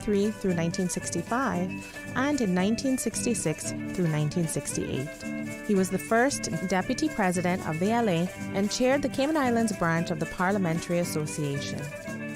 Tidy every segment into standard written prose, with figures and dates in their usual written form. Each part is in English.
through 1965 and in 1966 through 1968. He was the first deputy president of the LA and chaired the Cayman Islands branch of the Parliamentary Association.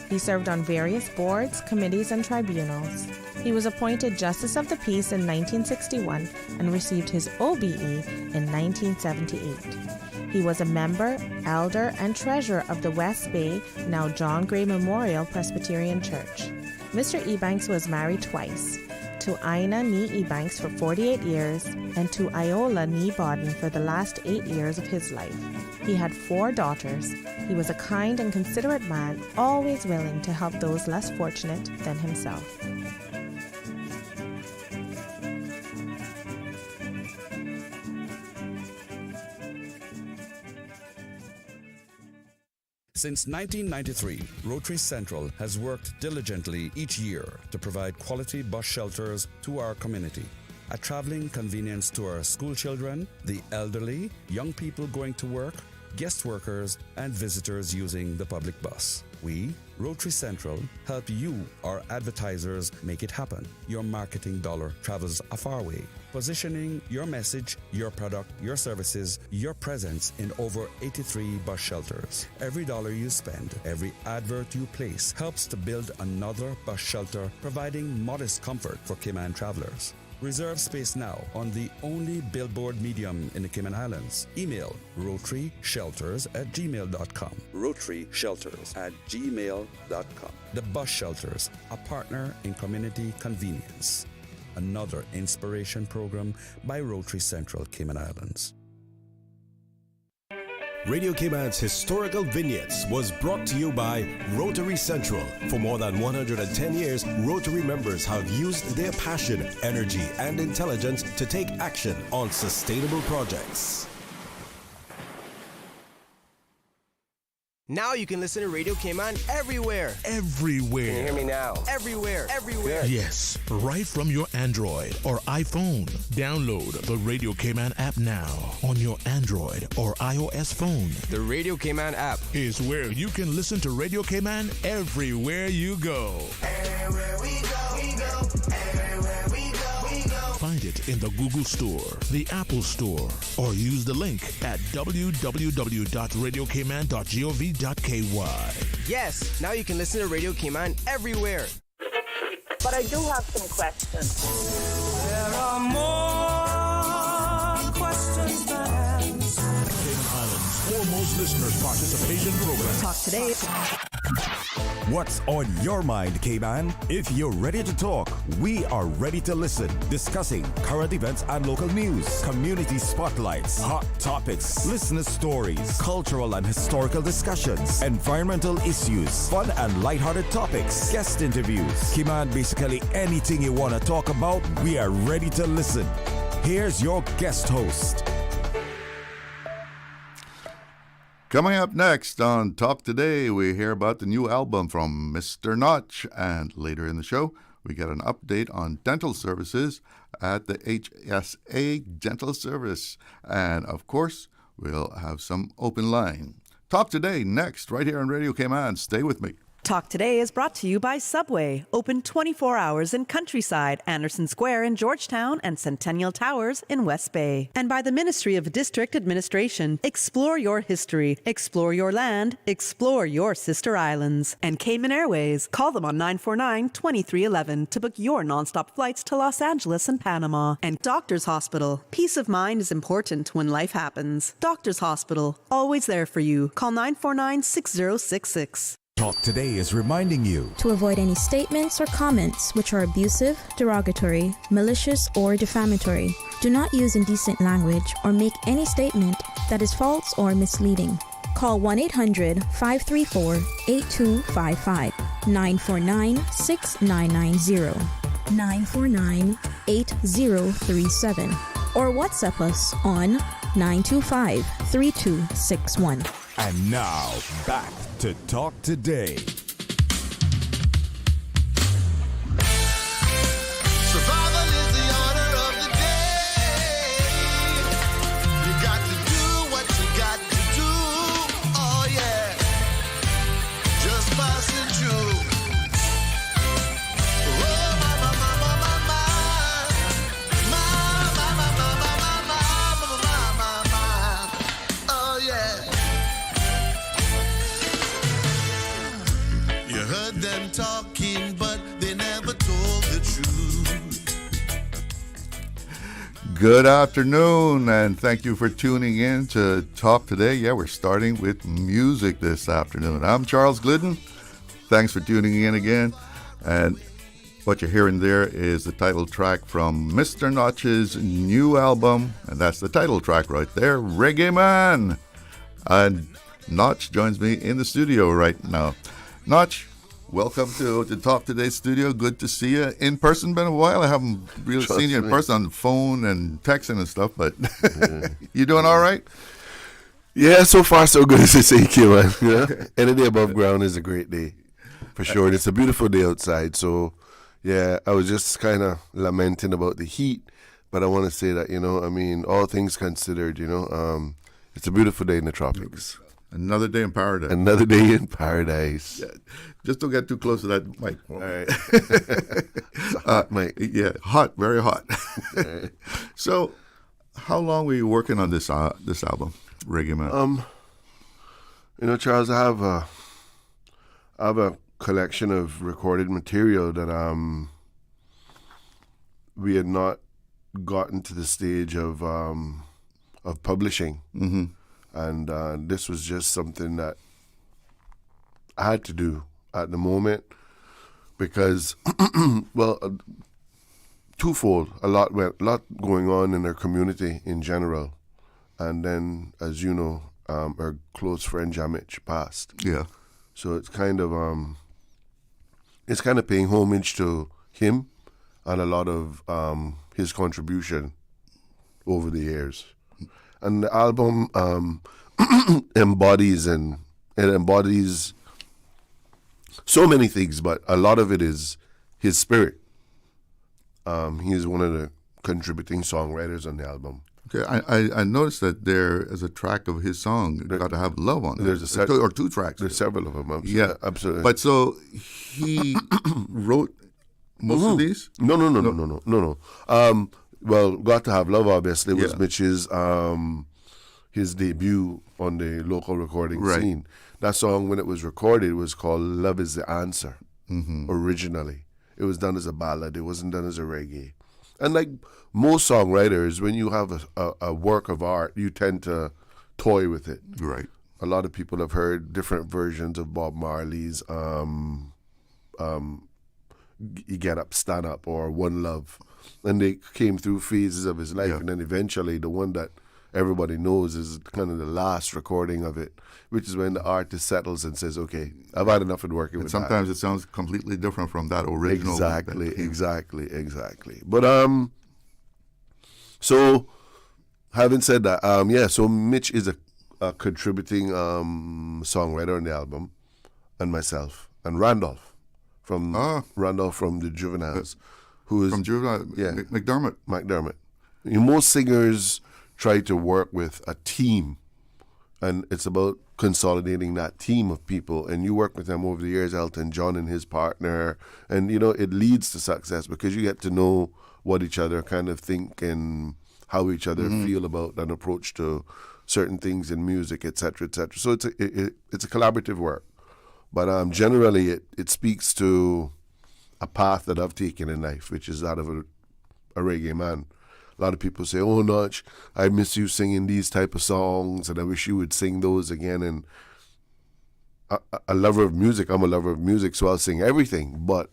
He served on various boards, committees, and tribunals. He was appointed Justice of the Peace in 1961 and received his OBE in 1978. He was a member, elder, and treasurer of the West Bay, now John Gray Memorial Presbyterian Church. Mr. Ebanks was married twice, to Ina Nee Ebanks for 48 years and to Iola Nee Bodden for the last 8 years of his life. He had 4 daughters. He was a kind and considerate man, always willing to help those less fortunate than himself. Since 1993, Rotary Central has worked diligently each year to provide quality bus shelters to our community. A traveling convenience to our school children, the elderly, young people going to work, guest workers, and visitors using the public bus. We, Rotary Central, help you, our advertisers, make it happen. Your marketing dollar travels a far way. Positioning your message, your product, your services, your presence in over 83 bus shelters. Every dollar you spend, every advert you place helps to build another bus shelter, providing modest comfort for Cayman travelers. Reserve space now on the only billboard medium in the Cayman Islands. Email rotaryshelters@gmail.com. rotaryshelters@gmail.com. The Bus Shelters, a partner in community convenience. Another inspiration program by Rotary Central Cayman Islands. Radio Cayman's historical vignettes was brought to you by Rotary Central. For more than 110 years, Rotary members have used their passion, energy, and intelligence to take action on sustainable projects. Now you can listen to Radio Cayman everywhere. Everywhere. Can you hear me now? Everywhere. Everywhere. Yes, right from your Android or iPhone. Download the Radio Cayman app now on your Android or iOS phone. The Radio Cayman app is where you can listen to Radio Cayman everywhere you go. Everywhere we go, we go. Everywhere we go, we go. Find it in the Google Store, the Apple Store, or use the link at www.radiocayman.gov.ky. Yes, now you can listen to Radio Cayman everywhere. But I do have some questions. There are more questions than answers. Cayman Islands' foremost listeners participation program. Talk today. What's on your mind, Cayman? If you're ready to talk, we are ready to listen. Discussing current events and local news, community spotlights, hot topics, listener stories, cultural and historical discussions, environmental issues, fun and lighthearted topics, guest interviews. Cayman, basically anything you want to talk about, we are ready to listen. Here's your guest host. Coming up next on Talk Today, we hear about the new album from Mr. Notch. And later in the show, we get an update on dental services at the HSA Dental Service. And of course, we'll have some open line. Talk Today next, right here on Radio Cayman. Stay with me. Talk Today is brought to you by Subway, open 24 hours in Countryside, Anderson Square in Georgetown, and Centennial Towers in West Bay. And by the Ministry of District Administration. Explore your history, explore your land, explore your sister islands. And Cayman Airways. Call them on 949-2311 to book your nonstop flights to Los Angeles and Panama. And Doctors Hospital. Peace of mind is important when life happens. Doctors Hospital, always there for you. Call 949-6066. Talk Today is reminding you to avoid any statements or comments which are abusive, derogatory, malicious, or defamatory. Do not use indecent language or make any statement that is false or misleading. Call 1-800-534-8255, 949-6990, 949-8037, or WhatsApp us on 925-3261. And now, back to Talk Today. Survival is the order of the day. You got to do what you got to do. Oh yeah, just passing through. Oh, Good afternoon, and thank you for tuning in to Talk Today. Yeah, we're starting with music this afternoon. I'm Charles Glidden. Thanks for tuning in again. And what you're hearing there is the title track from Mr. Notch's new album, and that's the title track right there, Reggae Man. And Notch joins me in the studio right now. Notch, welcome to the Talk Today studio. Good to see you in person. Been a while. I haven't really seen you in person on the phone and texting and stuff, but you doing all right? Yeah, so far so good, as they say, Cayman. Yeah? Any day above ground is a great day, for sure. And it's a beautiful day outside, so yeah, I was just kind of lamenting about the heat, but I want to say that, all things considered, it's a beautiful day in the tropics. Another day in paradise. Another day in paradise. Yeah, just don't get too close to that mic. All right. Hot mic. Yeah, hot, very hot. Right. So, how long were you working on this album, Reggae Man? Charles, I have a collection of recorded material that we had not gotten to the stage of publishing. Mm-hmm. And this was just something that I had to do at the moment because, twofold. A lot going on in our community in general, and then, as you know, our close friend Jamich passed. Yeah. So it's kind of paying homage to him and a lot of his contribution over the years. And the album embodies so many things, but a lot of it is his spirit. He is one of the contributing songwriters on the album. Okay, I noticed that there is a track of his song, "Got to Have Love" on it. There's or two tracks. There's several of them. Yeah, absolutely. But so he wrote most of these? No. Well, "Got to Have Love" obviously was Mitch's his debut on the local recording scene. That song, when it was recorded, was called "Love Is the Answer." Mm-hmm. Originally, it was done as a ballad. It wasn't done as a reggae. And like most songwriters, when you have a work of art, you tend to toy with it. Right. A lot of people have heard different versions of Bob Marley's "Get Up, Stand Up" or "One Love." And they came through phases of his life, and then eventually the one that everybody knows is kind of the last recording of it, which is when the artist settles and says, "Okay, I've had enough of working with sometimes it sounds completely different from that original. Exactly. But so having said that, so Mitch is a contributing songwriter on the album, and myself, and Randolph from the Juveniles. Who is from Juveniles? Yeah, McDermott. Most singers try to work with a team, and it's about consolidating that team of people. And you work with them over the years, Elton John and his partner, and it leads to success because you get to know what each other kind of think and how each other feel about an approach to certain things in music, etc., etc. So it's a collaborative work, but generally it speaks to a path that I've taken in life, which is that of a reggae man. A lot of people say, "Oh, Notch, I miss you singing these type of songs, and I wish you would sing those again." And a lover of music, I'm a lover of music, so I'll sing everything. But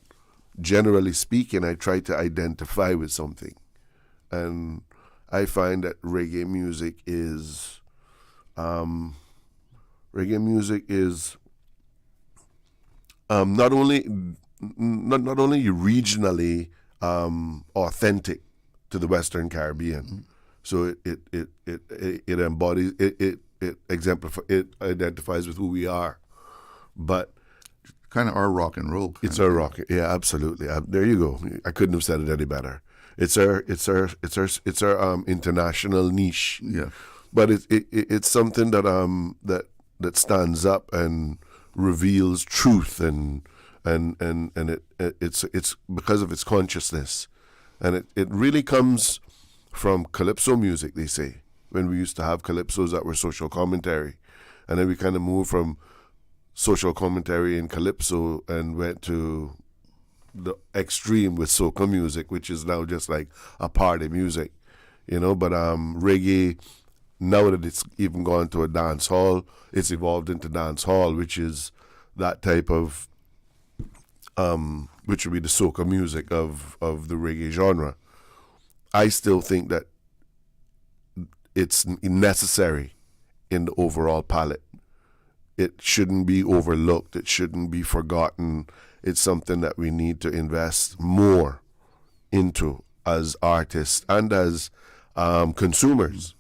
generally speaking, I try to identify with something. And I find that reggae music is not only regionally authentic to the Western Caribbean, so it embodies it exemplifies, it identifies with who we are, but kind of our rock and roll. It's our rock, yeah, absolutely. There you go. I couldn't have said it any better. It's our international niche. Yeah, but it's something that stands up and reveals truth and it's because of its consciousness, and it really comes from calypso music. They say when we used to have calypsos that were social commentary, and then we kind of moved from social commentary in calypso and went to the extreme with soca music, which is now just like a party music. But reggae, now that it's even gone to a dance hall, it's evolved into dance hall, which is that type of, which would be the soca music of the reggae genre. I still think that it's necessary in the overall palette. It shouldn't be overlooked. It shouldn't be forgotten. It's something that we need to invest more into as artists and as consumers,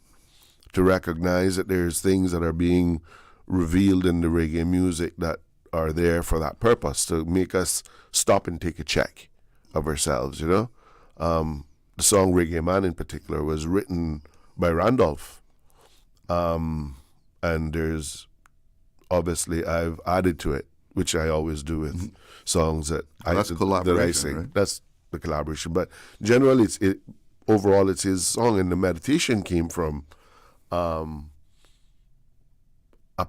to recognize that there's things that are being revealed in the reggae music that are there for that purpose, to make us stop and take a check of ourselves, The song Reggae Man in particular was written by Randolph. And there's, obviously, I've added to it, which I always do with songs that I sing. Right? That's the collaboration. But generally, overall, it's his song, and the meditation came from a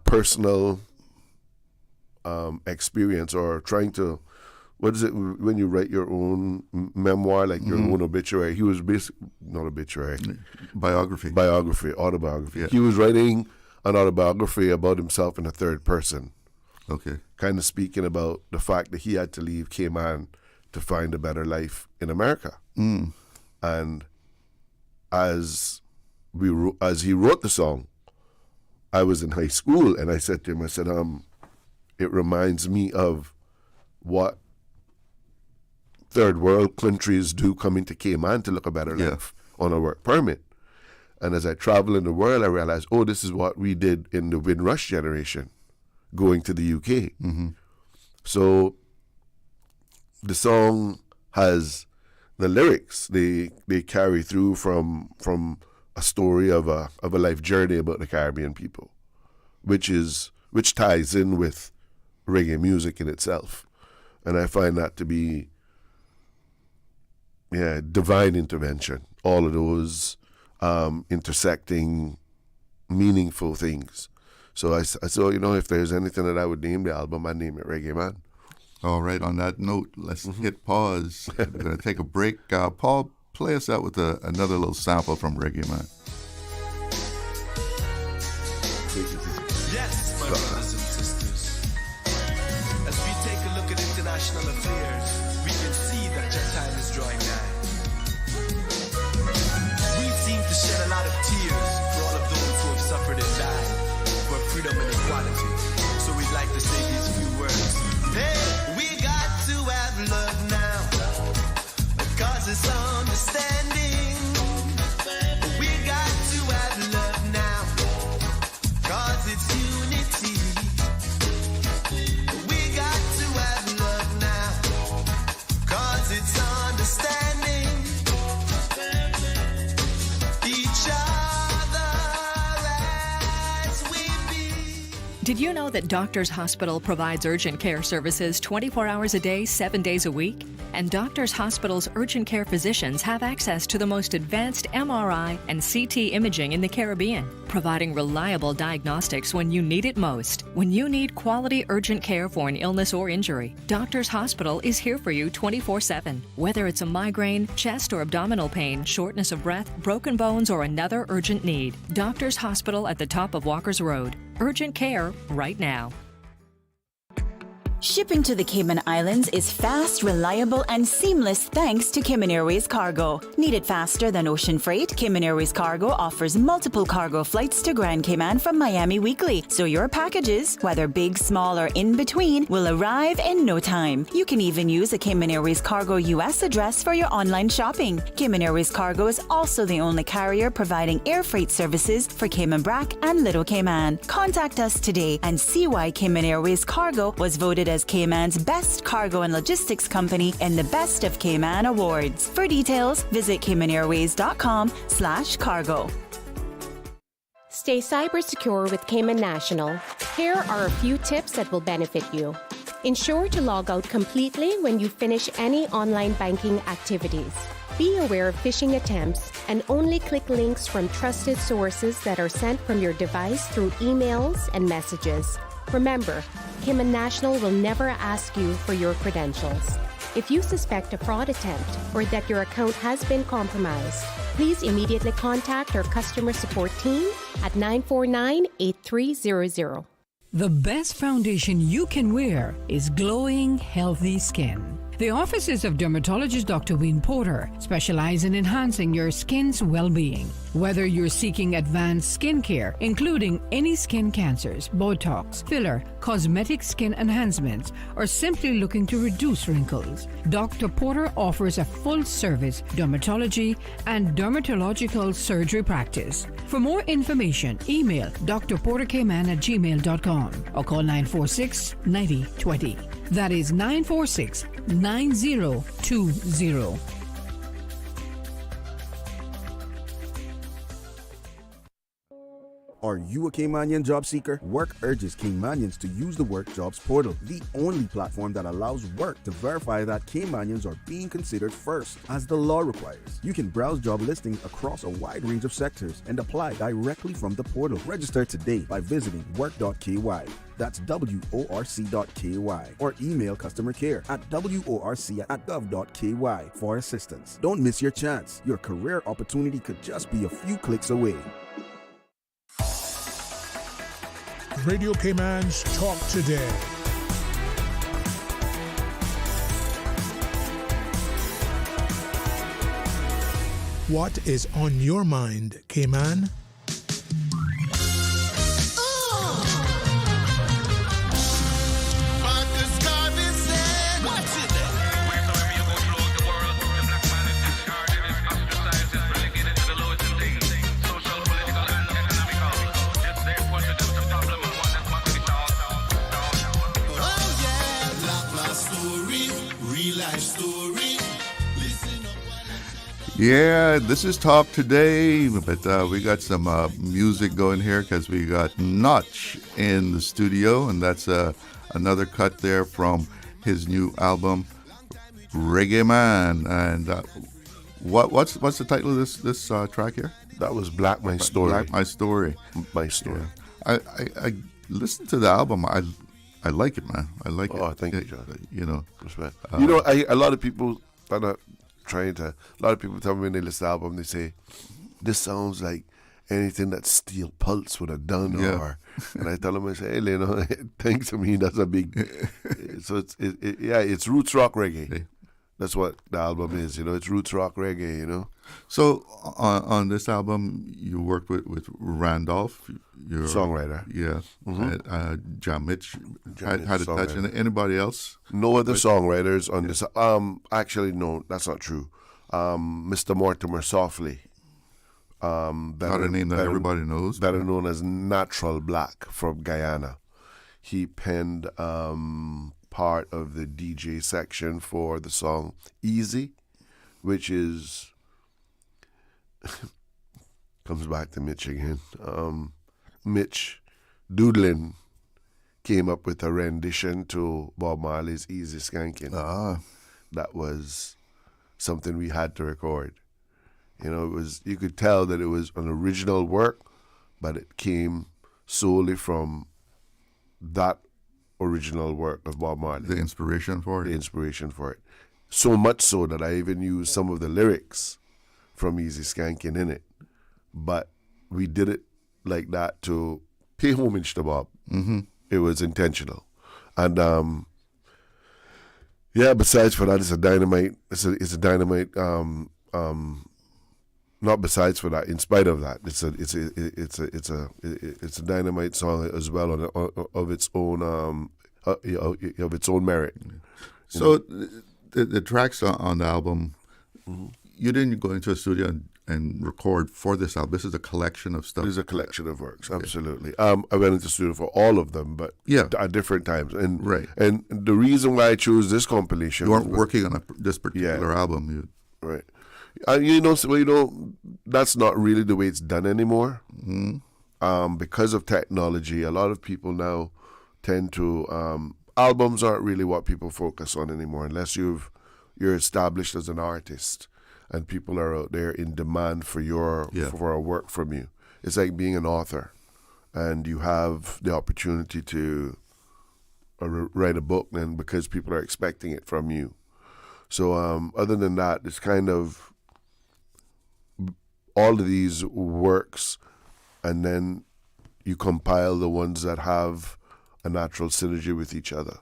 personal experience, or trying to, what is it when you write your own memoir, like your own obituary? He was basically, not obituary. Autobiography. Yeah. He was writing an autobiography about himself in the third person. Okay. Kind of speaking about the fact that he had to leave Cayman to find a better life in America. And as he wrote the song, I was in high school, and I said to him, it reminds me of what third world countries do coming to Cayman to look a better life on a work permit. And as I travel in the world, I realized, this is what we did in the Windrush generation, going to the UK. So the song has the lyrics, they carry through from a story of a life journey about the Caribbean people, which ties in with reggae music in itself. And I find that to be divine intervention, all of those intersecting meaningful things. So I thought, if there's anything that I would name the album, I'd name it Reggae Man. All right, on that note, let's hit pause. We're going to take a break. Paul, play us out with another little sample from Reggae Man. Yes, my brothers and sisters. As we take a look at international affairs, we can see that your time is drawing nigh. We seem to shed a lot of tears for all of those who have suffered and died for freedom and equality. So we'd like to say these few words. Hey, we got to have love now, because it's understanding. We got to have love now, cause it's unity. We got to have love now, cause it's understanding each other as we be. Did you know that Doctors Hospital provides urgent care services 24 hours a day, 7 days a week? And Doctors Hospital's urgent care physicians have access to the most advanced MRI and CT imaging in the Caribbean, providing reliable diagnostics when you need it most. When you need quality urgent care for an illness or injury, Doctors Hospital is here for you 24/7. Whether it's a migraine, chest or abdominal pain, shortness of breath, broken bones, or another urgent need, Doctors Hospital at the top of Walker's Road. Urgent care right now. Shipping to the Cayman Islands is fast, reliable, and seamless thanks to Cayman Airways Cargo. Need it faster than ocean freight? Cayman Airways Cargo offers multiple cargo flights to Grand Cayman from Miami weekly, so your packages, whether big, small, or in between, will arrive in no time. You can even use a Cayman Airways Cargo US address for your online shopping. Cayman Airways Cargo is also the only carrier providing air freight services for Cayman Brac and Little Cayman. Contact us today and see why Cayman Airways Cargo was voted as Cayman's best cargo and logistics company in the Best of Cayman Awards. For details, visit CaymanAirways.com/cargo. Stay cyber secure with Cayman National. Here are a few tips that will benefit you. Ensure to log out completely when you finish any online banking activities. Be aware of phishing attempts and only click links from trusted sources that are sent from your device through emails and messages. Remember, Cayman National will never ask you for your credentials. If you suspect a fraud attempt or that your account has been compromised, please immediately contact our customer support team at 949-8300. The best foundation you can wear is glowing, healthy skin. The offices of dermatologist Dr. Wayne Porter specialize in enhancing your skin's well-being. Whether you're seeking advanced skincare, including any skin cancers, Botox, filler, cosmetic skin enhancements, or simply looking to reduce wrinkles, Dr. Porter offers a full-service dermatology and dermatological surgery practice. For more information, email drportercayman@gmail.com or call 946-9020. That is 946-9020. Are you a Caymanian job seeker? Work urges Caymanians to use the Work Jobs portal, the only platform that allows work to verify that Caymanians are being considered first, as the law requires. You can browse job listings across a wide range of sectors and apply directly from the portal. Register today by visiting work.ky. That's worc.ky, or email customer care at worc@gov.ky for assistance. Don't miss your chance. Your career opportunity could just be a few clicks away. Radio Cayman's Talk Today. What is on your mind, Cayman? Yeah, this is Talk Today, but we got some music going here because we got Notch in the studio, and that's another cut there from his new album, Reggae Man. And what's the title of this track here? That was Black My Story. Black My Story. My Story. Yeah. I listened to the album. I like it, man. I like it. Oh, thank you, John. You know, respect. A lot of people are not trying to. A lot of people tell me when they listen to the album, they say, "This sounds like anything that Steel Pulse would have done." Yeah. Or, and I tell them, I say, "Hey, thanks to me, that's a big." So it's roots rock reggae. Hey. That's what the album is. It's roots rock reggae. So on this album, you worked with Randolph, your songwriter. Yeah. Mm-hmm. Mitch had a touch. And anybody else? No other songwriters on this. Actually, no, that's not true. Mr. Mortimer, Sofley. Not a name that everybody knows. Better known as Natural Black from Guyana. He penned part of the DJ section for the song Easy, which is comes back to Mitch again. Mitch Doodlin came up with a rendition to Bob Marley's Easy Skanking. That was something we had to record. You could tell that it was an original work, but it came solely from that original work of Bob Marley. The inspiration for it? So much so that I even used some of the lyrics from Easy Skanking in it. But we did it like that to pay homage to Bob. Mm-hmm. It was intentional. And besides for that, it's a dynamite. It's a dynamite. Not besides for that. In spite of that, it's a dynamite song as well of its own merit. So the tracks on the album, mm-hmm. You didn't go into a studio and record for this album. This is a collection of stuff. It is a collection of works, absolutely. I went into the studio for all of them, but at different times. And and the reason why I chose this compilation, you weren't working on this particular album, right? That's not really the way it's done anymore. Mm-hmm. Because of technology, a lot of people now tend to albums aren't really what people focus on anymore, unless you're established as an artist and people are out there in demand for for a work from you. It's like being an author, and you have the opportunity to write a book, and because people are expecting it from you. So other than that, it's kind of all of these works, and then you compile the ones that have a natural synergy with each other.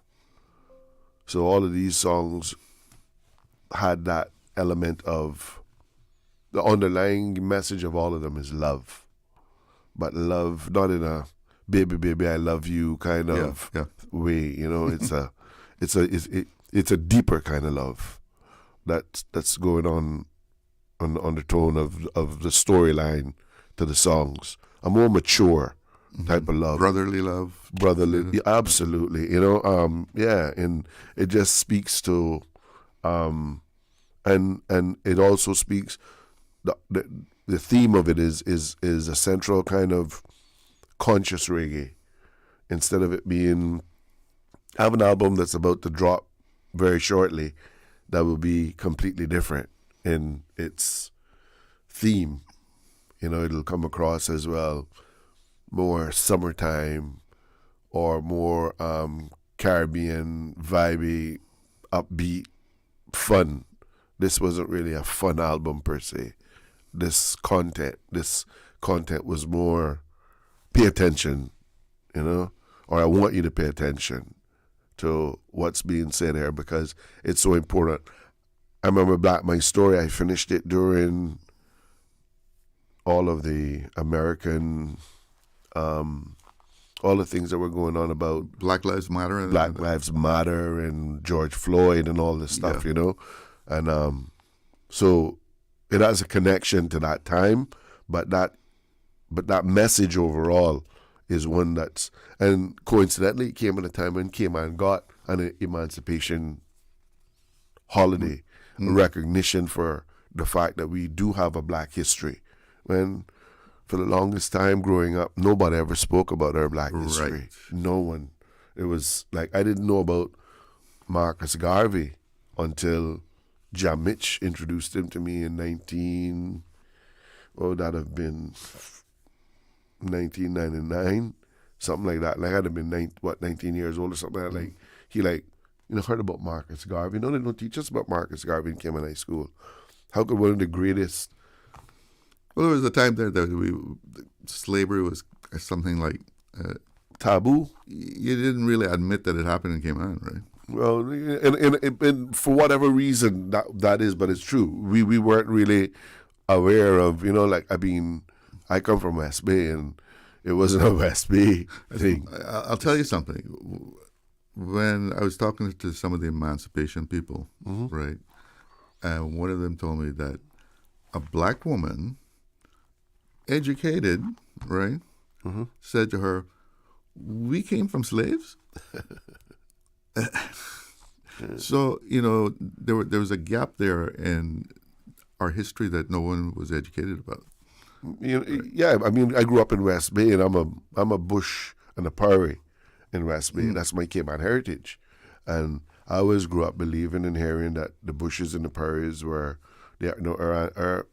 So all of these songs had that element of, the underlying message of all of them is love. But love not in a baby, baby, I love you kind of way. You know, it's a deeper kind of love that's going on the tone of the storyline to the songs. A more mature type of love. Brotherly love. Yeah, absolutely. You know, and it just speaks to, and it also speaks, the theme of it is a central kind of conscious reggae. Instead of it being, have an album that's about to drop very shortly, that will be completely different in its theme. You know, it'll come across as well more summertime or more Caribbean, vibey, upbeat, fun. This wasn't really a fun album per se. This content was more pay attention, you know, or I want you to pay attention to what's being said here because it's so important. I remember Black My Story, I finished it during all of the American, all the things that were going on about Black Lives Matter. Black Lives Matter and George Floyd and all this stuff, you know. And so it has a connection to that time, but that message overall is one that's, and coincidentally it came at a time when Cayman got an emancipation holiday, recognition for the fact that we do have a black history. When for the longest time growing up, nobody ever spoke about our black history. Right. No one. It was like, I didn't know about Marcus Garvey until Mitch introduced him to me in 1999, something like that. Like I'd have been 19 years old or something like that. Like he heard about Marcus Garvey. No, they don't teach us about Marcus Garvey in Cayman High School. How could one of the greatest? Well, there was a time there that slavery was something like taboo. You didn't really admit that it happened in Cayman, right? Well, and for whatever reason that is, but it's true. We weren't really aware of, you know, like, I mean, I come from West Bay and it wasn't a West Bay thing. I'll tell you something. When I was talking to some of the emancipation people, right, and one of them told me that a black woman, educated, right, said to her, "We came from slaves." So, you know, there was a gap there in our history that no one was educated about. You know, yeah, I mean, I grew up in West Bay, and I'm a bush and a prairie in West Bay. That's my Cayman heritage, and I always grew up believing and hearing that the bushes and the prairies were, our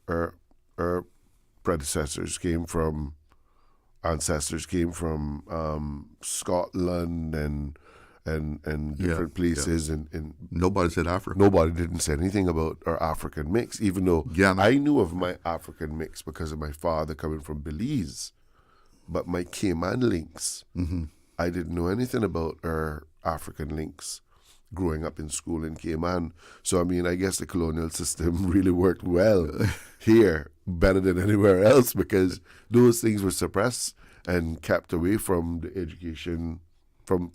ancestors came from Scotland and different places, and nobody said Africa. Nobody didn't say anything about our African mix, even though I knew of my African mix because of my father coming from Belize, but my Cayman links, I didn't know anything about our African links growing up in school in Cayman. So I mean, I guess the colonial system really worked well here, better than anywhere else, because those things were suppressed and kept away from the education from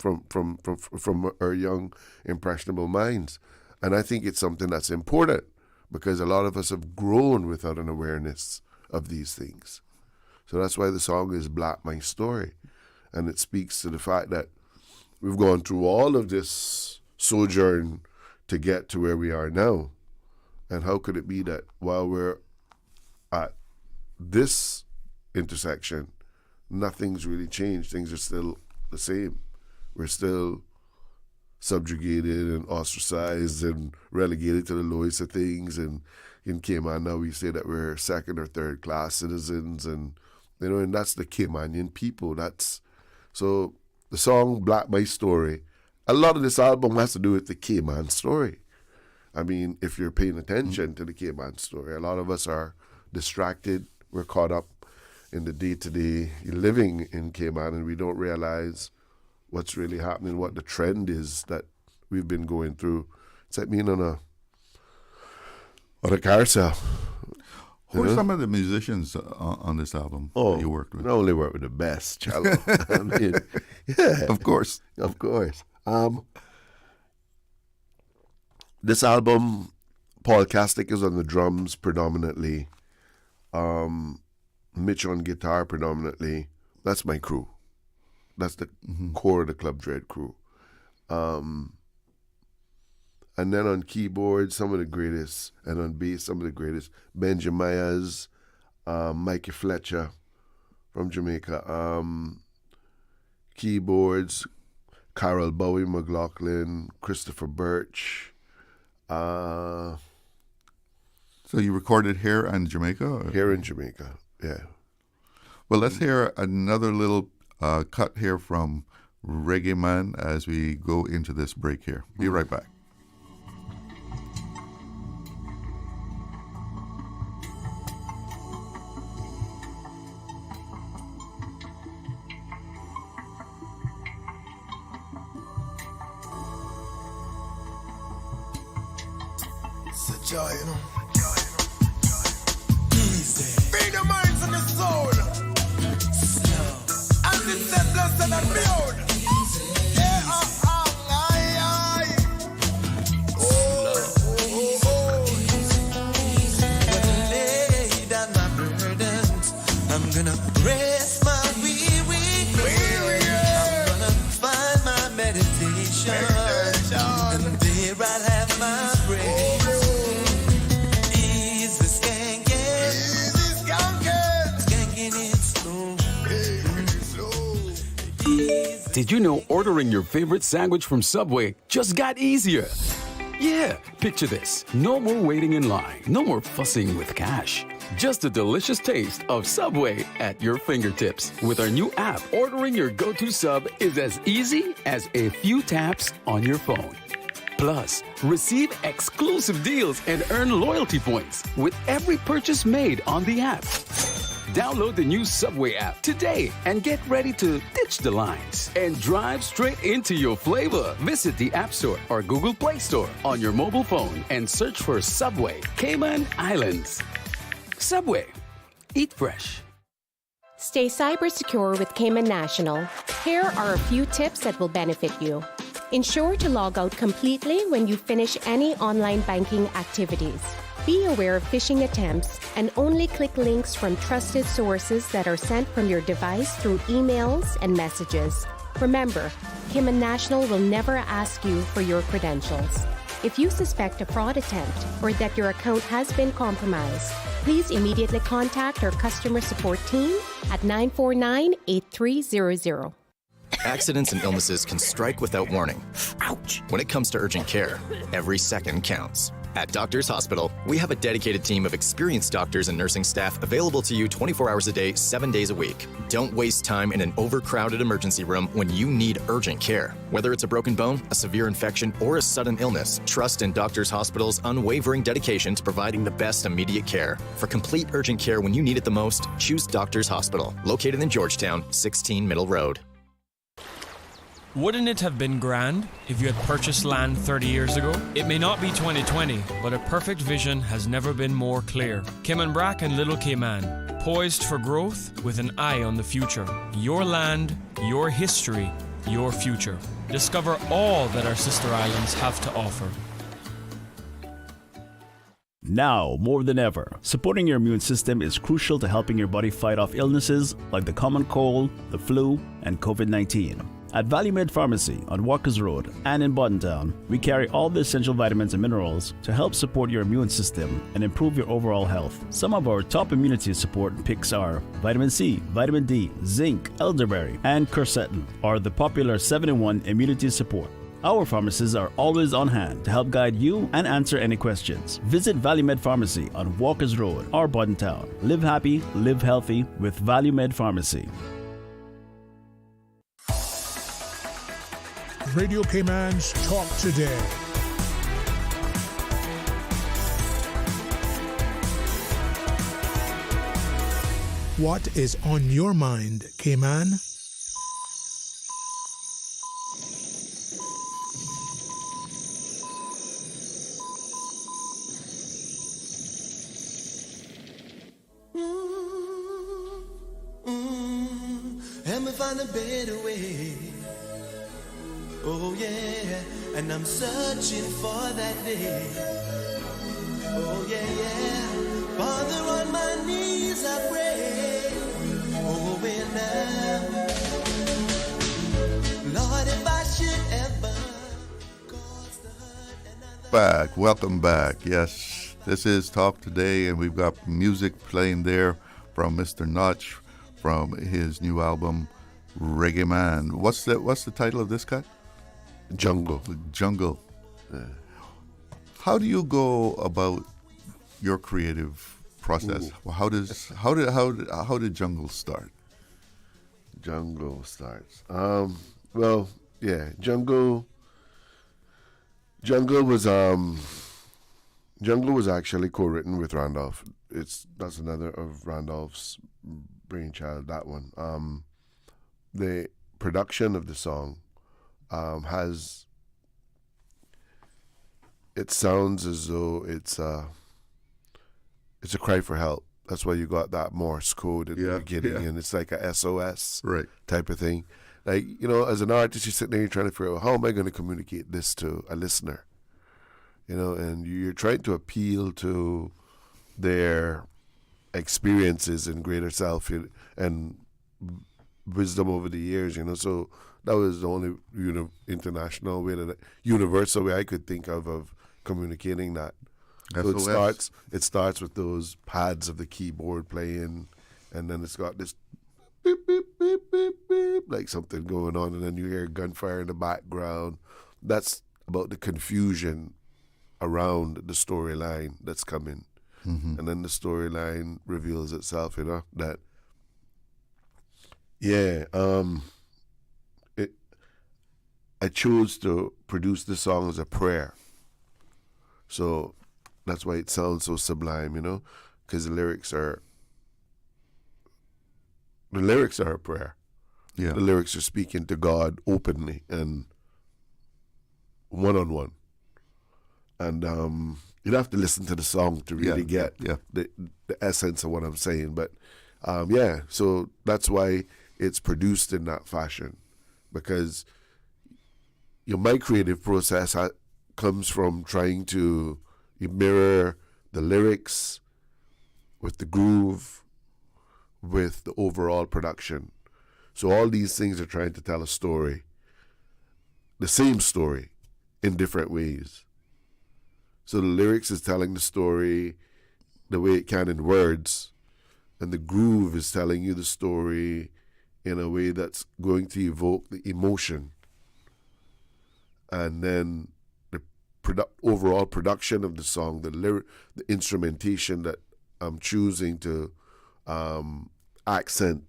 our young, impressionable minds. And I think it's something that's important because a lot of us have grown without an awareness of these things. So that's why the song is Black My Story. And it speaks to the fact that we've gone through all of this sojourn to get to where we are now. And how could it be that while we're at this intersection, nothing's really changed? Things are still the same. We're still subjugated and ostracized and relegated to the lowest of things. And in Cayman now we say that we're second or third class citizens, and you know, and that's the Caymanian people. So the song Black My Story, a lot of this album has to do with the Cayman story. I mean, if you're paying attention to the Cayman story, a lot of us are distracted. We're caught up in the day-to-day living in Cayman, and we don't realize what's really happening, what the trend is that we've been going through. It's like being on a carousel. Who are some of the musicians on this album that you worked with? I only work with the best, Chalo. I mean, yeah. Of course. Of course. This album, Paul Castick is on the drums predominantly. Mitch on guitar predominantly. That's my crew. That's the core of the Club Dread crew. And then on keyboard, some of the greatest, and on bass, some of the greatest. Benjamin Myers, Mikey Fletcher from Jamaica. Keyboards, Carol Bowie McLaughlin, Christopher Birch. So you recorded here in Jamaica? Or? Here in Jamaica, yeah. Well, let's hear another little cut here from Reggae Man as we go into this break here. Be right back. Joy, you know. Easy. Free the minds and the soul. Slow. And the set blessed and build. Yeah, aye. Oh. Gonna lay down my burdens. I'm gonna rest my weary. I'm gonna find my meditation. And there I'll have my break. Did you know ordering your favorite sandwich from Subway just got easier? Yeah, picture this. No more waiting in line. No more fussing with cash. Just the delicious taste of Subway at your fingertips. With our new app, ordering your go-to sub is as easy as a few taps on your phone. Plus, receive exclusive deals and earn loyalty points with every purchase made on the app. Download the new Subway app today and get ready to ditch the lines and drive straight into your flavor. Visit the App Store or Google Play Store on your mobile phone and search for Subway Cayman Islands. Subway. Eat fresh. Stay cyber secure with Cayman National. Here are a few tips that will benefit you. Ensure to log out completely when you finish any online banking activities. Be aware of phishing attempts and only click links from trusted sources that are sent from your device through emails and messages. Remember, Cayman National will never ask you for your credentials. If you suspect a fraud attempt or that your account has been compromised, please immediately contact our customer support team at 949-8300. Accidents and illnesses can strike without warning. Ouch! When it comes to urgent care, every second counts. At Doctors Hospital, we have a dedicated team of experienced doctors and nursing staff available to you 24 hours a day, 7 days a week. Don't waste time in an overcrowded emergency room when you need urgent care. Whether it's a broken bone, a severe infection, or a sudden illness, trust in Doctors Hospital's unwavering dedication to providing the best immediate care. For complete urgent care when you need it the most, choose Doctors Hospital, located in Georgetown, 16 Middle Road. Wouldn't it have been grand if you had purchased land 30 years ago? It may not be 2020, but a perfect vision has never been more clear. Cayman Brac and Little Cayman, poised for growth with an eye on the future. Your land, your history, your future. Discover all that our sister islands have to offer. Now, more than ever, supporting your immune system is crucial to helping your body fight off illnesses like the common cold, the flu, and COVID-19. At ValueMed Pharmacy on Walkers Road and in Buttontown, we carry all the essential vitamins and minerals to help support your immune system and improve your overall health. Some of our top immunity support picks are vitamin C, vitamin D, zinc, elderberry, and quercetin are the popular 7-in-1 immunity support. Our pharmacists are always on hand to help guide you and answer any questions. Visit ValueMed Pharmacy on Walkers Road or Buttontown. Live happy, live healthy with ValueMed Pharmacy. Radio Cayman's Talk Today. What is on your mind, Cayman? Help me find a better way. Oh yeah, and I'm searching for that day. Oh yeah. Father, on my knees I pray. Oh, when Lord, if I should ever cause the hurt. Welcome back. Yes, this is Talk Today, and we've got music playing there from Mr. Notch from his new album, Reggae Man. What's the title of this cut? Jungle. Jungle. How do you go about your creative process? How did Jungle start? Jungle starts. Well, yeah, Jungle was actually co-written with Randolph. That's another of Randolph's brainchild, that one. The production of the song it sounds as though it's a cry for help. That's why you got that Morse code at the beginning, and it's like a SOS type of thing. Like, as an artist, you're sitting there, you're trying to figure out, how am I going to communicate this to a listener? And you're trying to appeal to their experiences and greater self and wisdom over the years, So that was the only international way, universal way I could think of communicating that. So it starts with those pads of the keyboard playing, and then it's got this beep, beep, beep, beep, beep, like something going on, and then you hear gunfire in the background. That's about the confusion around the storyline that's coming. Mm-hmm. And then the storyline reveals itself, that I chose to produce this song as a prayer. So that's why it sounds so sublime, because the lyrics are a prayer. Yeah. The lyrics are speaking to God openly and one-on-one. And you'd have to listen to the song to really get the essence of what I'm saying. But so that's why it's produced in that fashion, because my creative process comes from trying to mirror the lyrics with the groove, with the overall production. So all these things are trying to tell a story, the same story, in different ways. So the lyrics is telling the story the way it can in words, and the groove is telling you the story in a way that's going to evoke the emotion. And then the overall production of the song, the instrumentation that I'm choosing to accent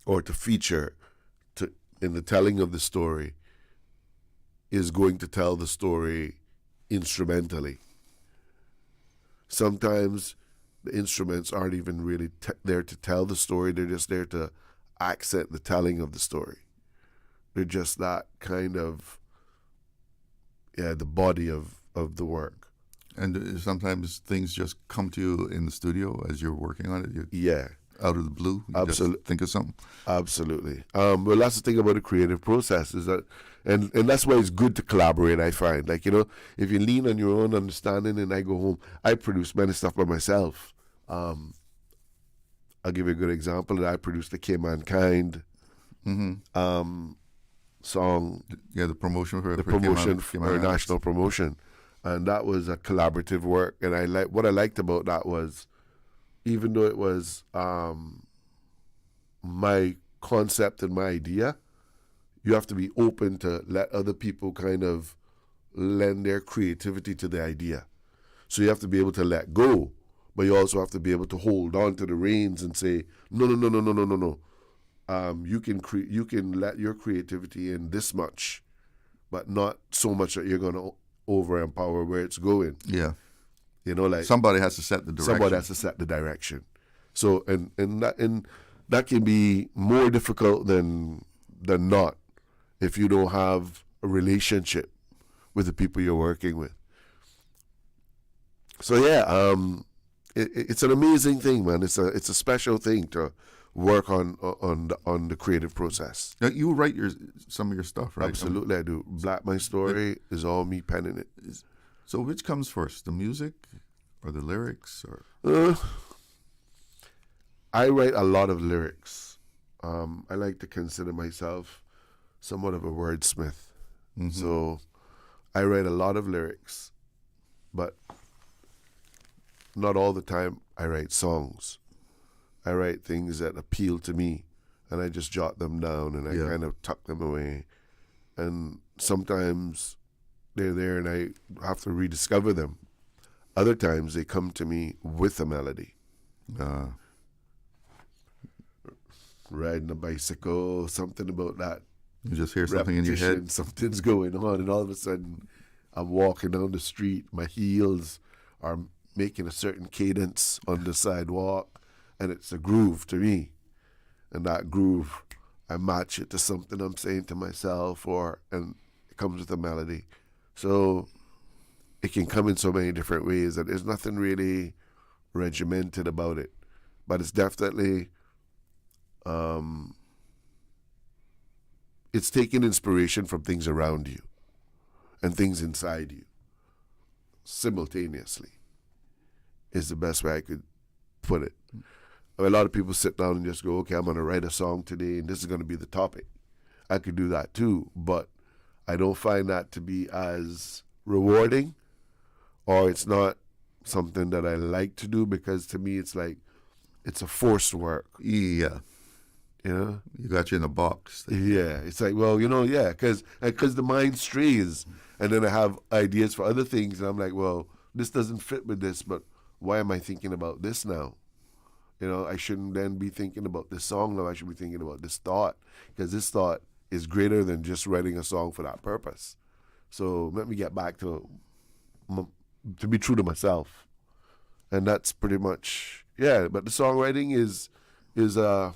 or to feature in the telling of the story is going to tell the story instrumentally. Sometimes the instruments aren't even really there to tell the story, they're just there to accent the telling of the story. They're just that kind of, the body of the work. And sometimes things just come to you in the studio as you're working on it? Out of the blue? Absolutely. Think of something? Absolutely. Well, that's the thing about the creative process, is that, and that's why it's good to collaborate, I find. Like, if you lean on your own understanding and I go home, I produce many stuff by myself. I'll give you a good example. I produced the Cayman song. Yeah, the promotion for our national promotion. And that was a collaborative work. And what I liked about that was, even though it was my concept and my idea, you have to be open to let other people kind of lend their creativity to the idea. So you have to be able to let go, but you also have to be able to hold on to the reins and say, no. You can let your creativity in this much, but not so much that you're going to over-empower where it's going. Yeah. Like somebody has to set the direction. Somebody has to set the direction. So and that can be more difficult than not if you don't have a relationship with the people you're working with. So yeah, it's an amazing thing, man. It's a special thing to work on the creative process. Now, you write some of your stuff, right? Absolutely, I do. Black My Story is all me penning it. So which comes first, the music or the lyrics? Or I write a lot of lyrics. I like to consider myself somewhat of a wordsmith. Mm-hmm. So I write a lot of lyrics, but not all the time I write songs. I write things that appeal to me, and I just jot them down, and I kind of tuck them away. And sometimes they're there, and I have to rediscover them. Other times they come to me with a melody. Riding a bicycle, something about that. You just hear something in your head. Something's going on, and all of a sudden I'm walking down the street. My heels are making a certain cadence on the sidewalk, and it's a groove to me. And that groove, I match it to something I'm saying to myself, and it comes with a melody. So it can come in so many different ways, and there's nothing really regimented about it. But it's definitely, it's taking inspiration from things around you and things inside you simultaneously is the best way I could put it. A lot of people sit down and just go, okay, I'm going to write a song today and this is going to be the topic. I could do that too, but I don't find that to be as rewarding, or it's not something that I like to do, because to me it's like, it's a forced work. Yeah. You know? You got you in a box. Yeah. It's like, well, because the mind strays, and then I have ideas for other things, and I'm like, well, this doesn't fit with this, but why am I thinking about this now? I shouldn't then be thinking about this song now. I should be thinking about this thought, because this thought is greater than just writing a song for that purpose. So let me get back to be true to myself. And that's pretty much, but the songwriting is I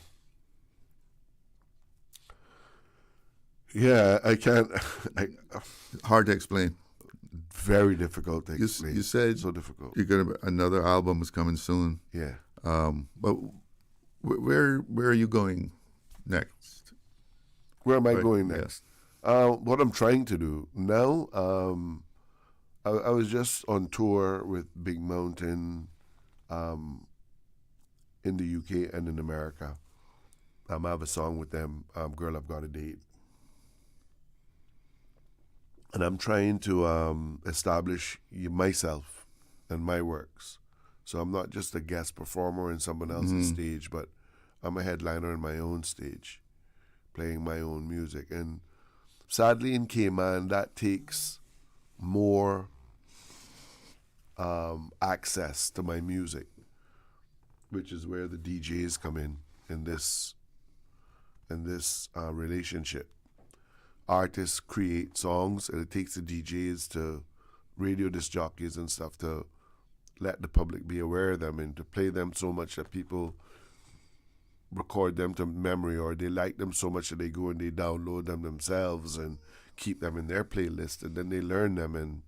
can't, hard to explain. Very difficult to explain. You said so difficult. Another album is coming soon. Yeah. But where are you going next? Where am I going next? What I'm trying to do now, I was just on tour with Big Mountain in the UK and in America. I have a song with them, Girl, I've Got a Date. And I'm trying to establish myself and my works. So I'm not just a guest performer in someone else's stage, but I'm a headliner in my own stage, playing my own music. And sadly in Cayman, that takes more access to my music, which is where the DJs come in this relationship. Artists create songs, and it takes the DJs to radio disc jockeys and stuff to let the public be aware of them and to play them so much that people record them to memory, or they like them so much that they go and they download them themselves and keep them in their playlist, and then they learn them. And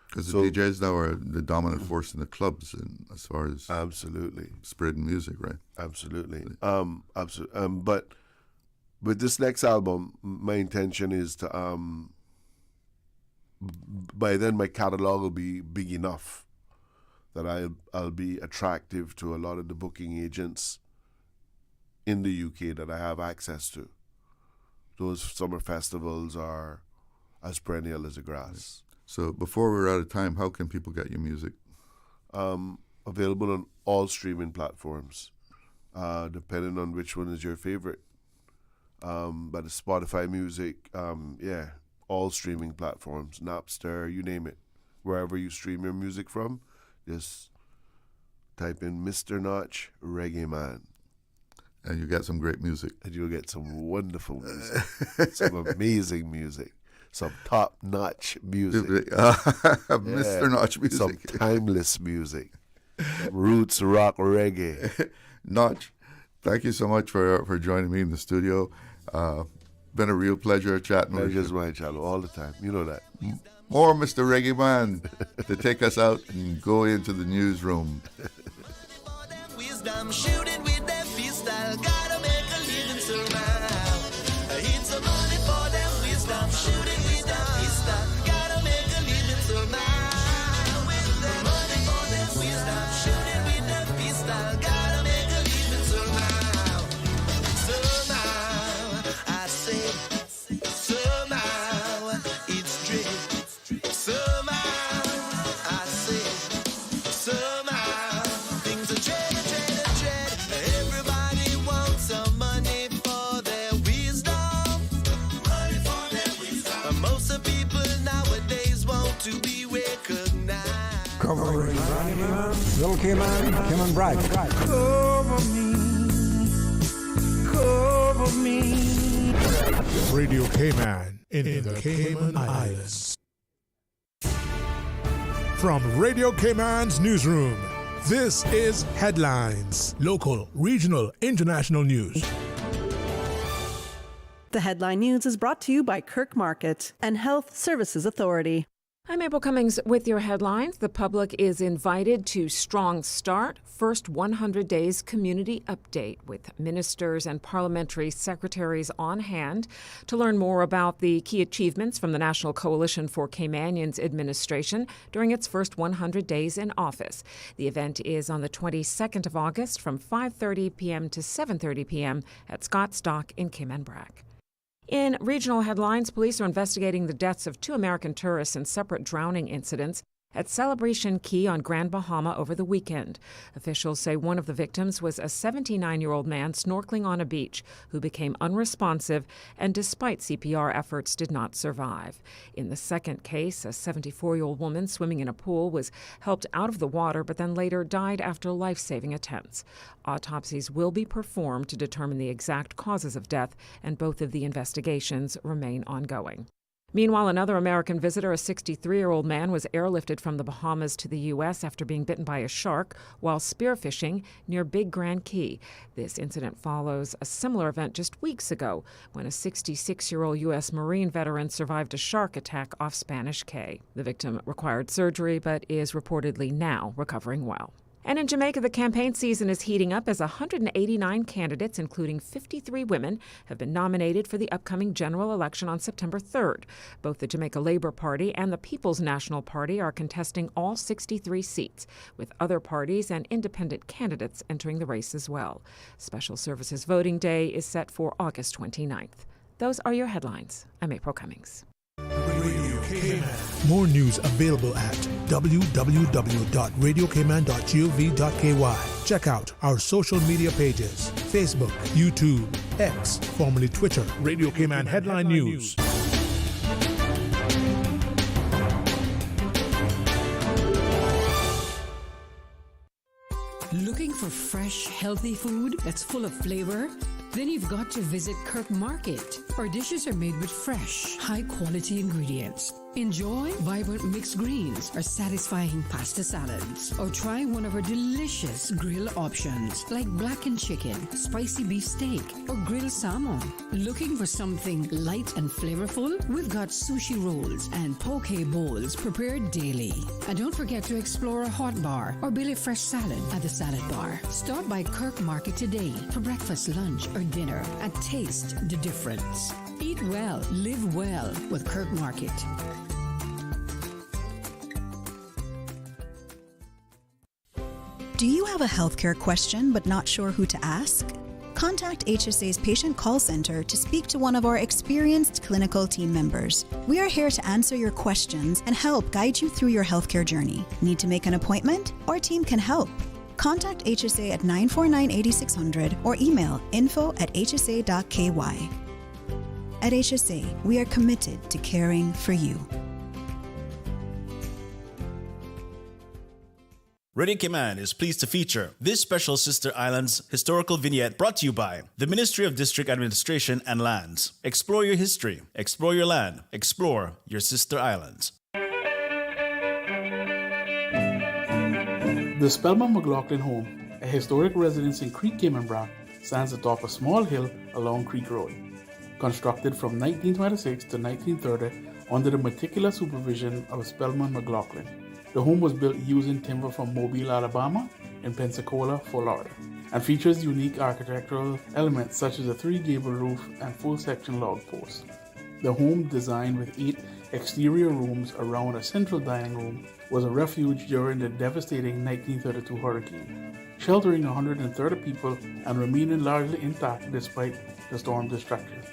because the DJs now are the dominant force in the clubs, and as far as absolutely spreading music, right? Absolutely. But with this next album, my intention is to by then my catalog will be big enough that I'll be attractive to a lot of the booking agents in the UK that I have access to. Those summer festivals are as perennial as the grass. So before we're out of time, how can people get your music? Available on all streaming platforms, depending on which one is your favorite. But it's Spotify Music, all streaming platforms, Napster, you name it. Wherever you stream your music from, just type in Mr. Notch, Reggae Man. And you get some great music. And you'll get some wonderful music, some amazing music, some top-notch music. Mr. Notch music. Some timeless music. Roots rock reggae. Notch, thank you so much for joining me in the studio. Been a real pleasure chatting with you. Pleasure's mine, Chalo, all the time. You know that. More Mr. Reggae Man to take us out and go into the newsroom. Wisdom shooting with their pistol, gotta make a living survive. Hit some money for them wisdom shooting with their pistol, gotta make a living survive. With the money for them wisdom shooting with their pistol, gotta make a living survive. Somehow, I say, somehow, it's dread. Somehow, I say, somehow, things are dread. Everybody wants some money for their wisdom. Money for their wisdom. Most of people nowadays want to be recognized. Covering Little Cayman, Cayman Bragg. Cover me. Radio Cayman in the Cayman Islands. From Radio Cayman's newsroom, this is Headlines. Local, regional, international news. The Headline News is brought to you by Kirk Market and Health Services Authority. I'm April Cummings with your headlines. The public is invited to Strong Start, first 100 days community update with ministers and parliamentary secretaries on hand to learn more about the key achievements from the National Coalition for Caymanians administration during its first 100 days in office. The event is on the 22nd of August from 5:30 p.m. to 7:30 p.m. at Scott's Dock in Cayman Brac. In regional headlines, police are investigating the deaths of 2 American tourists in separate drowning incidents at Celebration Key on Grand Bahama over the weekend. Officials say one of the victims was a 79-year-old man snorkeling on a beach who became unresponsive and, despite CPR efforts, did not survive. In the second case, a 74-year-old woman swimming in a pool was helped out of the water but then later died after life-saving attempts. Autopsies will be performed to determine the exact causes of death, and both of the investigations remain ongoing. Meanwhile, another American visitor, a 63-year-old man, was airlifted from the Bahamas to the U.S. after being bitten by a shark while spearfishing near Big Grand Key. This incident follows a similar event just weeks ago when a 66-year-old U.S. Marine veteran survived a shark attack off Spanish Cay. The victim required surgery but is reportedly now recovering well. And in Jamaica, the campaign season is heating up as 189 candidates, including 53 women, have been nominated for the upcoming general election on September 3rd. Both the Jamaica Labour Party and the People's National Party are contesting all 63 seats, with other parties and independent candidates entering the race as well. Special Services Voting Day is set for August 29th. Those are your headlines. I'm April Cummings. More news available at www.radiocayman.gov.ky. Check out our social media pages: Facebook, YouTube, X, formerly Twitter, Radio Cayman Headline News. Looking for fresh, healthy food that's full of flavor? Then you've got to visit Kirk Market. Our dishes are made with fresh, high-quality ingredients. Enjoy vibrant mixed greens or satisfying pasta salads. Or try one of our delicious grill options like blackened chicken, spicy beef steak, or grilled salmon. Looking for something light and flavorful? We've got sushi rolls and poke bowls prepared daily. And don't forget to explore a hot bar or Billy Fresh salad at the salad bar. Stop by Kirk Market today for breakfast, lunch, or dinner and taste the difference. Eat well, live well with Kirk Market. Do you have a healthcare question but not sure who to ask? Contact HSA's Patient Call Center to speak to one of our experienced clinical team members. We are here to answer your questions and help guide you through your healthcare journey. Need to make an appointment? Our team can help. Contact HSA at 949-8600 or email info@hsa.ky. At HSA, we are committed to caring for you. Radio Cayman is pleased to feature this special Sister Islands historical vignette brought to you by the Ministry of District Administration and Lands. Explore your history, explore your land, explore your Sister Islands. The Spellman McLaughlin home, a historic residence in Creek Cayman Brac, stands atop a small hill along Creek Road. Constructed from 1926 to 1930 under the meticulous supervision of Spellman McLaughlin. The home was built using timber from Mobile, Alabama and Pensacola, Florida, and features unique architectural elements such as a 3-gable roof and full-section log posts. The home, designed with 8 exterior rooms around a central dining room, was a refuge during the devastating 1932 hurricane, sheltering 130 people and remaining largely intact despite the storm destruction.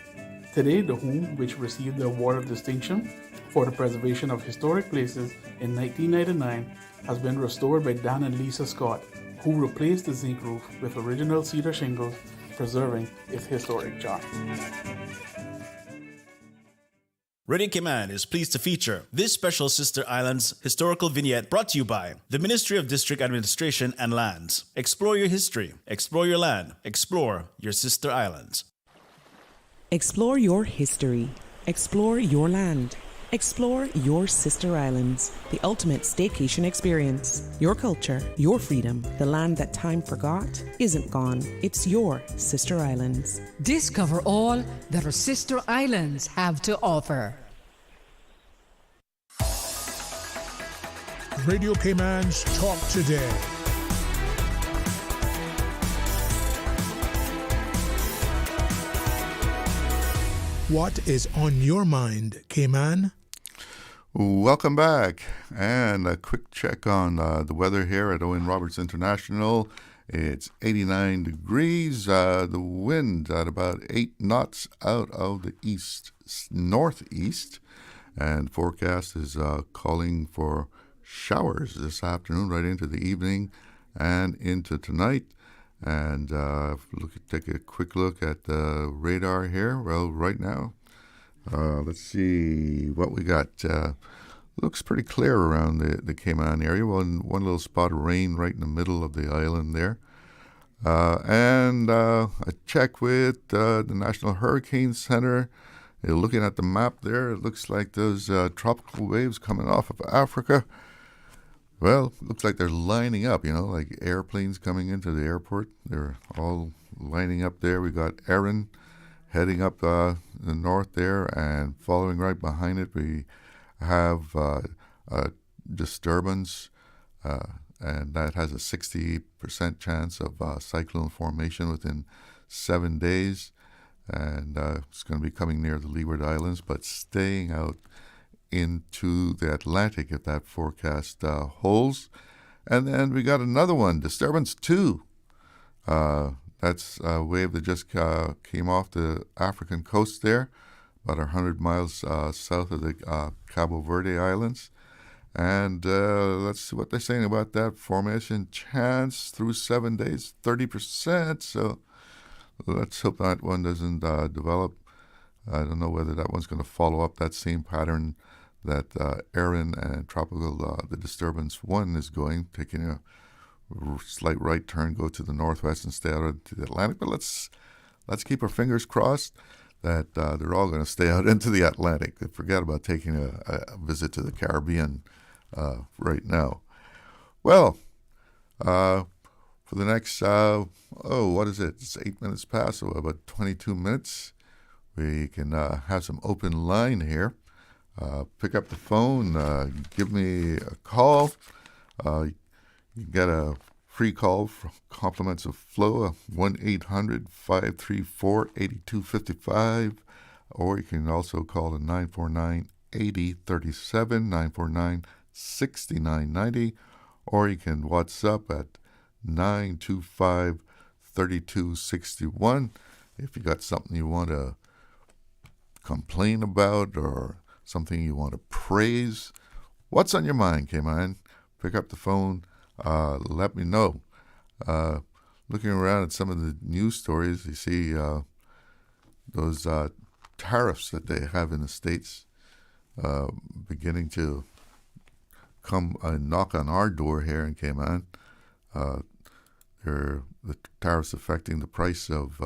Today, the home, which received the Award of Distinction for the Preservation of Historic Places in 1999, has been restored by Dan and Lisa Scott, who replaced the zinc roof with original cedar shingles, preserving its historic charm. Radio Cayman is pleased to feature this special Sister Islands historical vignette brought to you by the Ministry of District Administration and Lands. Explore your history, explore your land, explore your Sister Islands. Explore your history, explore your land, explore your Sister Islands, the ultimate staycation experience. Your culture, your freedom, the land that time forgot isn't gone. It's your Sister Islands. Discover all that our Sister Islands have to offer. Radio Cayman's Talk Today. What is on your mind, Cayman? Welcome back. And a quick check on the weather here at Owen Roberts International. It's 89 degrees. The wind at about 8 knots out of the northeast. And forecast is calling for showers this afternoon, right into the evening and into tonight. And take a quick look at the radar here. Well, right now, let's see what we got. Looks pretty clear around the Cayman area. One little spot of rain right in the middle of the island there. And a check with the National Hurricane Center. Looking at the map there, it looks like those tropical waves coming off of Africa. Well, looks like they're lining up, like airplanes coming into the airport. They're all lining up there. We got Erin heading up the north there, and following right behind it, we have a disturbance, and that has a 60% chance of cyclone formation within 7 days. And it's going to be coming near the Leeward Islands, but staying out into the Atlantic if that forecast holds. And then we got another one, Disturbance 2. That's a wave that just came off the African coast there, about 100 miles south of the Cabo Verde Islands. And let's see what they're saying about that formation. Chance through 7 days, 30%. So let's hope that one doesn't develop. I don't know whether that one's going to follow up that same pattern that Erin and the Disturbance 1 is going, taking a slight right turn, go to the northwest and stay out into the Atlantic. But let's keep our fingers crossed that they're all going to stay out into the Atlantic. Forget about taking a visit to the Caribbean right now. Well, for the next, what is it? It's 8 minutes past, so about 22 minutes. We can have some open line here. Pick up the phone, give me a call. You get a free call for compliments of Flow, 1-800-534-8255, or you can also call the 949-8037, 949-6990, or you can WhatsApp at 925-3261 if you got something you want to complain about or something you want to praise. What's on your mind, Cayman? Pick up the phone. Let me know. Looking around at some of the news stories, you see those tariffs that they have in the States beginning to come and knock on our door here in Cayman. They're the tariffs affecting the price of,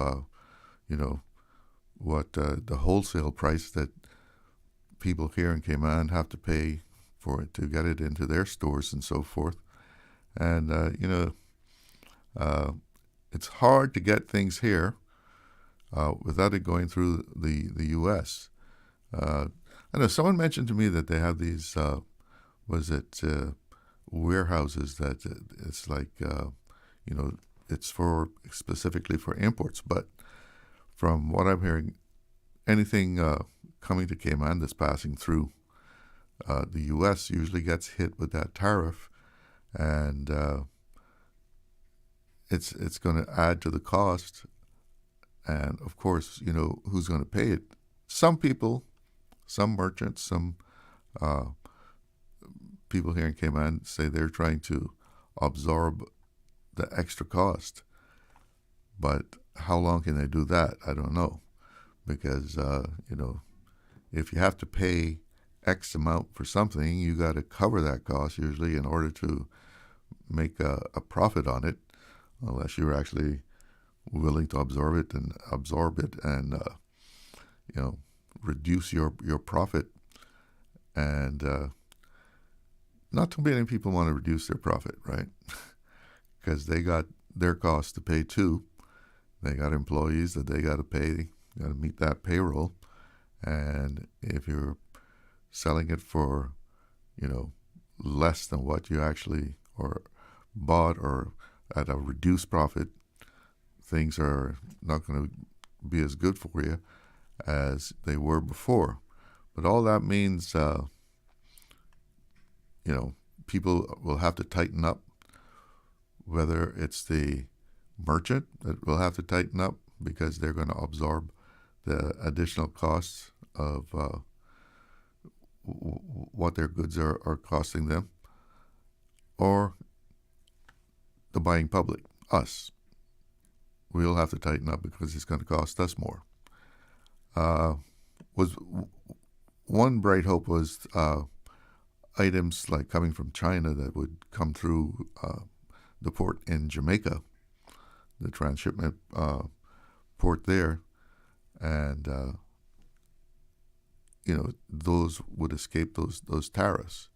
what the wholesale price that people here in Cayman have to pay for it to get it into their stores and so forth. And, it's hard to get things here without it going through the U.S. I know someone mentioned to me that they have these, warehouses that it's like, it's for specifically for imports. But from what I'm hearing, anything coming to Cayman that's passing through the U.S. usually gets hit with that tariff, and it's going to add to the cost. And of course, who's going to pay it? Some people, some merchants, some people here in Cayman say they're trying to absorb the extra cost. But how long can they do that? I don't know. Because, if you have to pay X amount for something, you got to cover that cost usually in order to make a profit on it, unless you're actually willing to absorb it and reduce your profit. And not too many people want to reduce their profit, right? Because they got their costs to pay too. They got employees that they got to pay. Got to meet that payroll. And if you're selling it for, less than what you actually or bought or at a reduced profit, things are not going to be as good for you as they were before. But all that means, people will have to tighten up, whether it's the merchant that will have to tighten up because they're going to absorb the additional costs of what their goods are costing them, or the buying public, us. We'll have to tighten up because it's going to cost us more. Was one bright hope was items like coming from China that would come through the port in Jamaica, the transshipment port there, and those would escape those tariffs.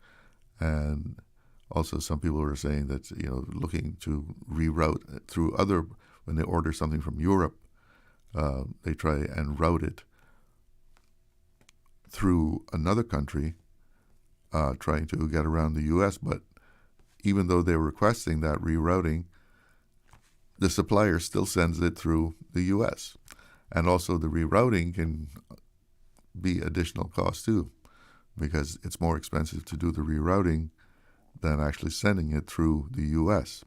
And also some people were saying that looking to reroute through other, when they order something from Europe, they try and route it through another country, trying to get around the U.S. But even though they're requesting that rerouting, the supplier still sends it through the U.S. And also the rerouting can be additional cost too, because it's more expensive to do the rerouting than actually sending it through the U.S.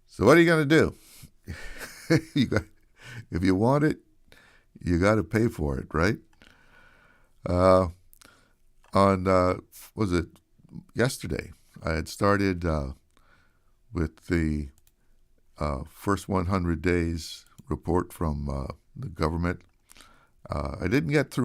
So what are you going to do? If you want it, you got to pay for it, right? Was it yesterday? I had started with the first 100 days report from the government. I didn't get through